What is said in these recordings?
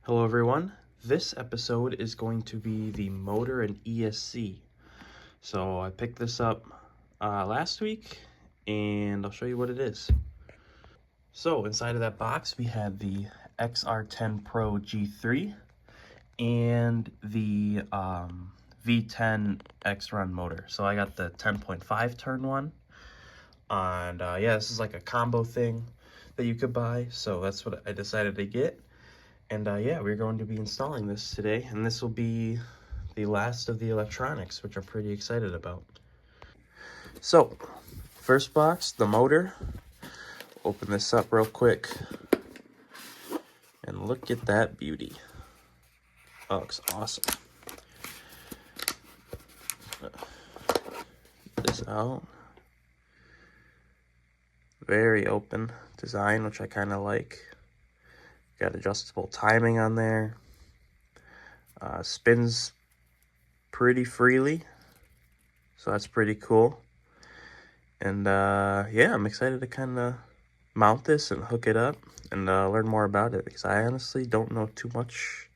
Hello everyone, this episode is going to be the motor and ESC. So I picked this up last week and I'll show you what it is. So inside of that box we had the XR10 Pro G3 and the V10 X-Run motor. So I got the 10.5 turn one, and yeah, this is like a combo thing that you could buy, so that's what I decided to get. And yeah, we're going to be installing this today, and this will be the last of the electronics, which I'm pretty excited about. So, first box, the motor. Open this up real quick, and look at that beauty. Oh, looks awesome. This out. Very open design, which I kind of like. Got adjustable timing on there. Spins pretty freely, so that's pretty cool. And yeah, I'm excited to kind of mount this and hook it up and learn more about it, because I honestly don't know too much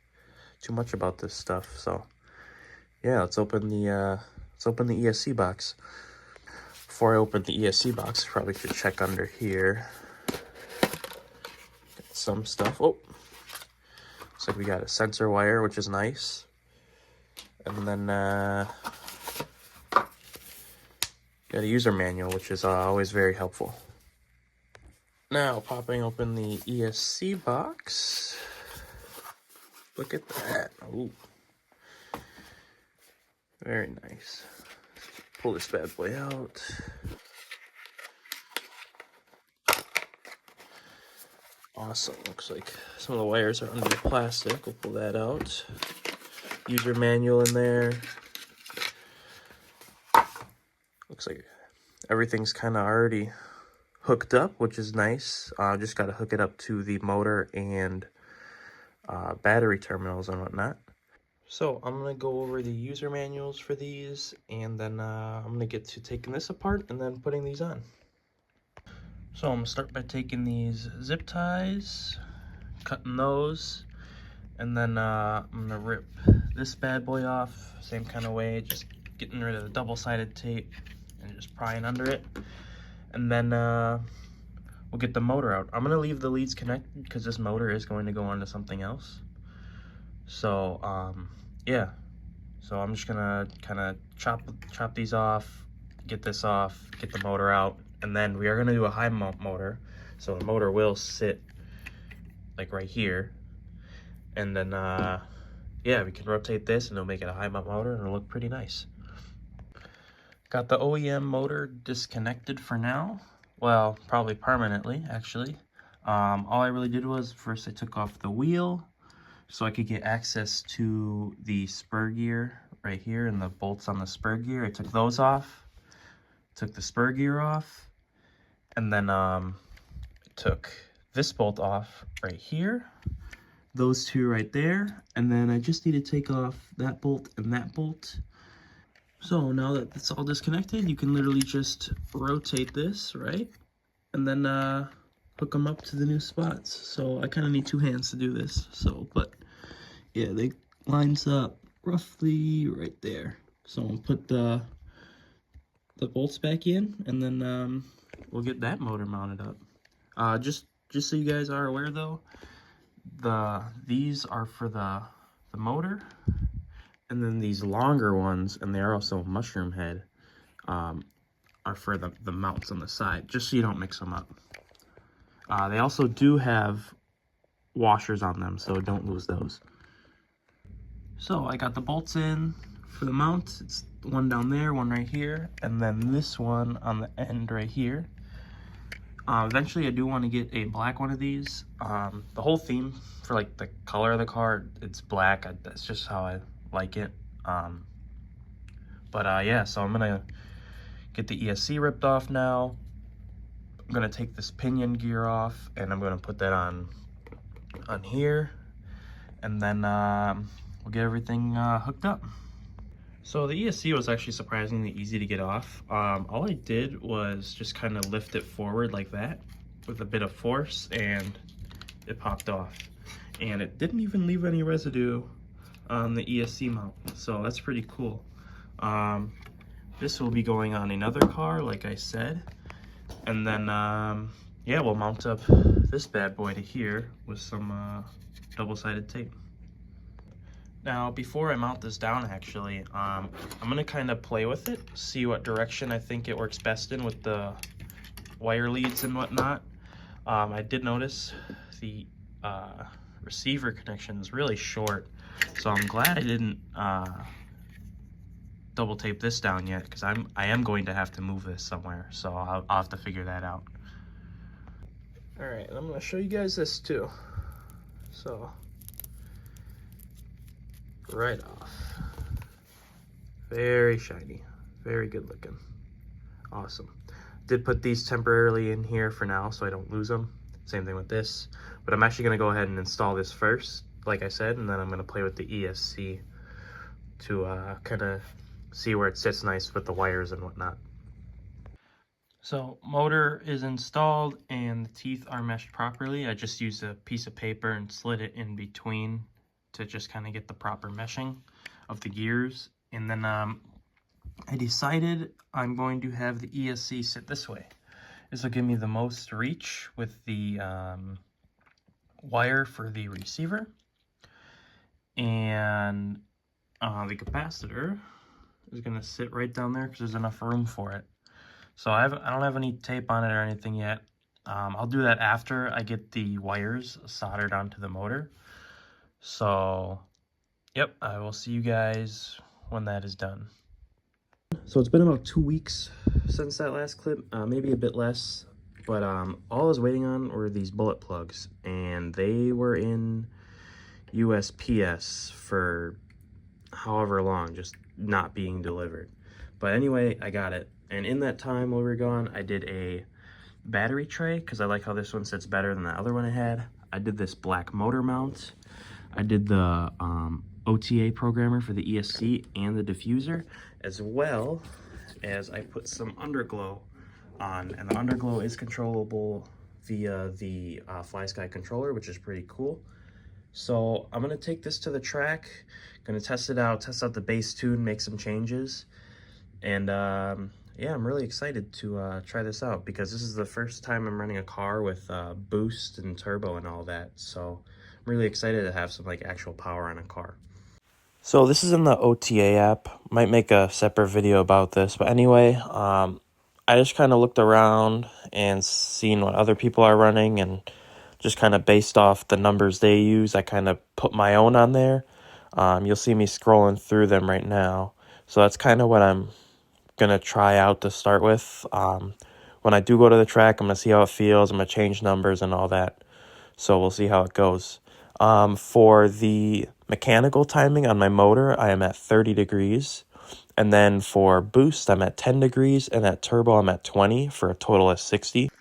about this stuff. So yeah, let's open the ESC box. Before I open the ESC box, probably should check under here. Got some stuff. Oh, looks like we got a sensor wire, which is nice. And then got a user manual, which is always very helpful. Now, popping open the ESC box. Look at that. Ooh. Very nice. Pull this bad boy out. Awesome. Looks like some of the wires are under the plastic. We'll pull that out. User manual in there. Looks like everything's kind of already hooked up, which is nice. Just got to hook it up to the motor and battery terminals and whatnot. So I'm going to go over the user manuals for these, and then I'm going to get to taking this apart and then putting these on. So I'm going to start by taking these zip ties, cutting those, and then I'm going to rip this bad boy off, same kind of way, just getting rid of the double-sided tape and just prying under it. And then we'll get the motor out. I'm going to leave the leads connected because this motor is going to go onto something else. So yeah, so I'm just gonna kind of chop these off, get this off, get the motor out, and then we are gonna do a high mount motor. So the motor will sit like right here, and then yeah, we can rotate this and it'll make it a high mount motor and it'll look pretty nice. Got the OEM motor disconnected for now. Well, probably permanently, actually. All I really did was first I took off the wheel so I could get access to the spur gear right here and the bolts on the spur gear. I took those off, took the spur gear off, and then took this bolt off right here, those two right there, and then I just need to take off that bolt and that bolt. So now that it's all disconnected, you can literally just rotate this, right? And then hook them up to the new spots. So I kind of need two hands to do this. So, but yeah, they lines up roughly right there. So I'll put the bolts back in, and then we'll get that motor mounted up. Just so you guys are aware though, these are for the motor, and then these longer ones, and they're also mushroom head, are for the mounts on the side, just so you don't mix them up. They also do have washers on them, so don't lose those. So I got the bolts in for the mount. It's one down there, one right here, and then this one on the end right here. Eventually I do want to get a black one of these. The whole theme for like the color of the car, it's black. That's just how I like it. Yeah, so I'm gonna get the ESC ripped off now. I'm gonna take this pinion gear off and I'm gonna put that on here, and then we'll get everything hooked up. So the ESC was actually surprisingly easy to get off. All I did was just kind of lift it forward like that with a bit of force, and it popped off. and it didn't even leave any residue on the ESC mount, so that's pretty cool. This will be going on another car, like I said, and then yeah, we'll mount up this bad boy to here with some double-sided tape. Now, before I mount this down, actually, I'm gonna kind of play with it, see what direction I think it works best in with the wire leads and whatnot. I did notice the receiver connection is really short, so I'm glad I didn't double tape this down yet, because I am going to have to move this somewhere, so I'll have to figure that out. All right, I'm gonna show you guys this too. So, right off, very shiny, very good looking, awesome. Did put these temporarily in here for now so I don't lose them. Same thing with this, but I'm actually gonna go ahead and install this first, like I said, and then I'm gonna play with the ESC to kind of see where it sits nice with the wires and whatnot. So motor is installed and the teeth are meshed properly. I just used a piece of paper and slid it in between to just kind of get the proper meshing of the gears. And then I decided I'm going to have the ESC sit this way. This will give me the most reach with the wire for the receiver. And the capacitor is going to sit right down there because there's enough room for it. So I don't have any tape on it or anything yet. I'll do that after I get the wires soldered onto the motor. So, yep, I will see you guys when that is done. So it's been about 2 weeks since that last clip, maybe a bit less. But all I was waiting on were these bullet plugs, and they were in USPS for however long, just not being delivered. But anyway, I got it. And in that time while we were gone, I did a battery tray because I like how this one sits better than the other one I had. I did this black motor mount. I did the OTA programmer for the ESC and the diffuser, as well as I put some underglow on. And the underglow is controllable via the FlySky controller, which is pretty cool. So I'm going to take this to the track, going to test it out, test out the bass tune, make some changes. And yeah, I'm really excited to try this out because this is the first time I'm running a car with boost and turbo and all that. So I'm really excited to have some like actual power on a car. So this is in the OTA app. Might make a separate video about this, but anyway, I just kind of looked around and seen what other people are running, and just kind of based off the numbers they use, I kind of put my own on there. You'll see me scrolling through them right now. So that's kind of what I'm gonna try out to start with. When I do go to the track, I'm gonna see how it feels. I'm gonna change numbers and all that. So we'll see how it goes. For the mechanical timing on my motor, I am at 30 degrees. And then for boost, I'm at 10 degrees. And at turbo, I'm at 20 for a total of 60.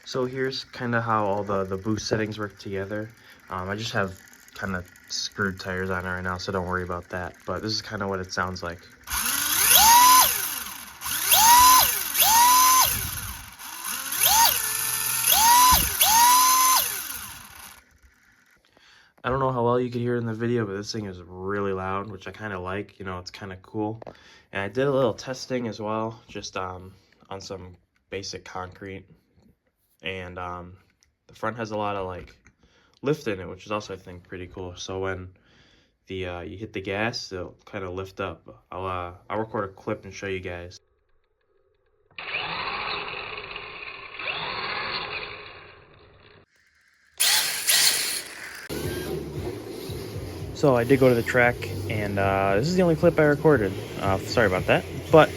So here's kind of how all the boost settings work together. I just have kind of screwed tires on it right now, so don't worry about that. But this is kind of what it sounds like. I don't know how well you could hear it in the video, but this thing is really loud, which I kind of like. You know, it's kind of cool. And I did a little testing as well, just on some basic concrete. And the front has a lot of like lift in it, which is also, I think, pretty cool. So when you hit the gas, it'll kind of lift up. I'll record a clip and show you guys. So I did go to the track, and this is the only clip I recorded. Sorry about that. But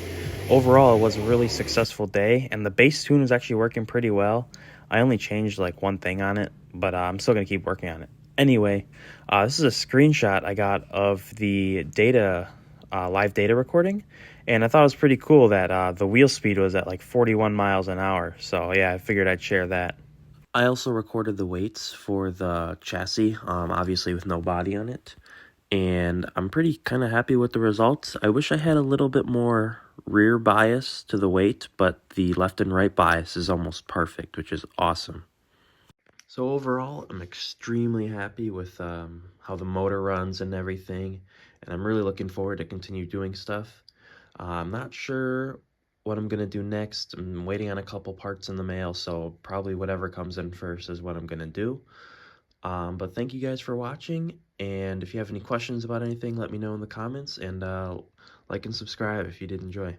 overall, it was a really successful day, and the bass tune was actually working pretty well. I only changed like one thing on it, but I'm still going to keep working on it. Anyway, this is a screenshot I got of the data, live data recording, and I thought it was pretty cool that the wheel speed was at like 41 miles an hour. So yeah, I figured I'd share that. I also recorded the weights for the chassis, obviously with no body on it, and I'm pretty kind of happy with the results. I wish I had a little bit more rear bias to the weight, but the left and right bias is almost perfect, which is awesome. So overall, I'm extremely happy with how the motor runs and everything, and I'm really looking forward to continue doing stuff. I'm not sure what I'm gonna do next. I'm waiting on a couple parts in the mail, so probably whatever comes in first is what I'm gonna do. But thank you guys for watching, and if you have any questions about anything, let me know in the comments, and like and subscribe if you did enjoy.